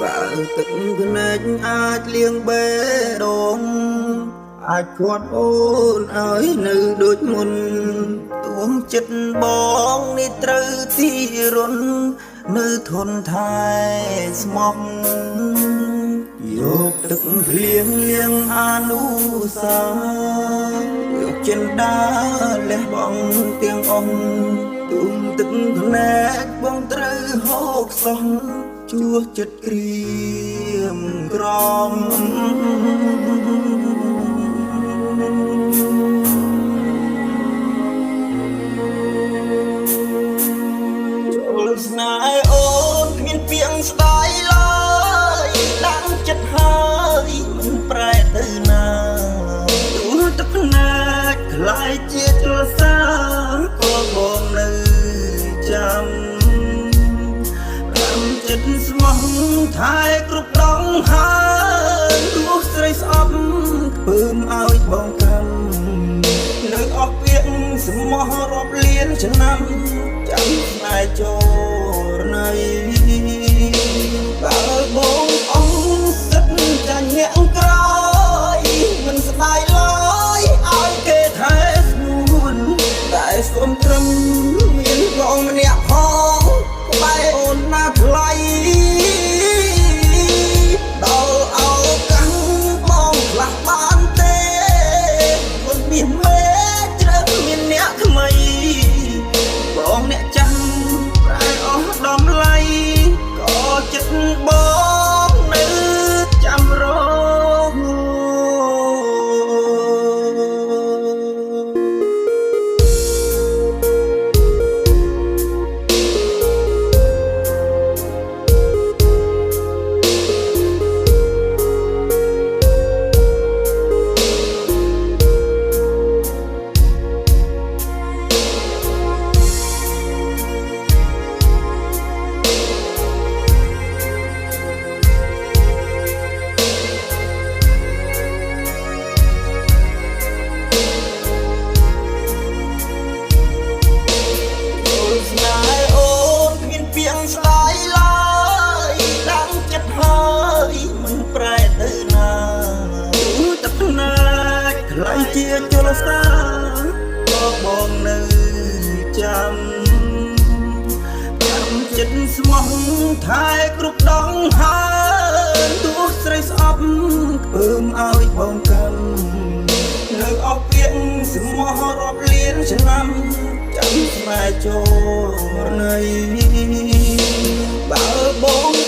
បើទឹកភ្នែកអាចលៀងបេះដូងអាចគាត់អូនឲ្យនៅដូចមុនទួងចិត្តបងនេះត្រូវទីរុននៅធនថែស្មោះយកទឹកភ្លៀងលៀងអនុសាយកចិនដាលះបង់ទាំងអង្គទួងទឹកភ្នែកបងត្រូវហូបសោះជួចិត្តក្រៀមក្រំចូលស្នេហ៍អូនគ្មានពាក្យស្ដាយឡើយដាក់ចិត្តហើយមិនប្រែទៅណាទួទឹកភ្នែកខ្លាយជាទ្រសាក៏បងនៅចាំចិត្តស្មោះថែគ្រប់ដងហើយទោះស្រីស្អប់ពើមឲ្យបងកម្មនៅអស់ពាក្យស្មោះរាប់លានឆ្នាំចាំស្នេហ៍ចូលណៃបើបងអង្គសិតចាញ់អ្នកក្រោយមិនស្ដាយឡើយឲ្យគេថែស្នួនតែសូមត្រឹមមានបងម្នាក់ផងក្បែរអូនណាថ្លៃដល់ឱកាសបងខ្លះបានទេមិនមានមេជ្រឹងមានអ្នកថ្មីបងអ្នកចាំប្រែអស់ដំឡៃក៏ចិត្តបងនៅចាំរងស្ដាយឡើយដាក់ចិត្តហើយមិនប្រែទៅណាទូទឹកភ្នែកខ្លាយជាជលសាក៏បងនៅចាំចិត្តស្មោះថែគ្រប់ដងហើយទោះស្រីស្អប់ពើមឲ្យបងកម្មនៅអស់ពាក្យស្មោះរាប់លានឆ្នាំចាំស្នេហ៍ចូលណៃបើបង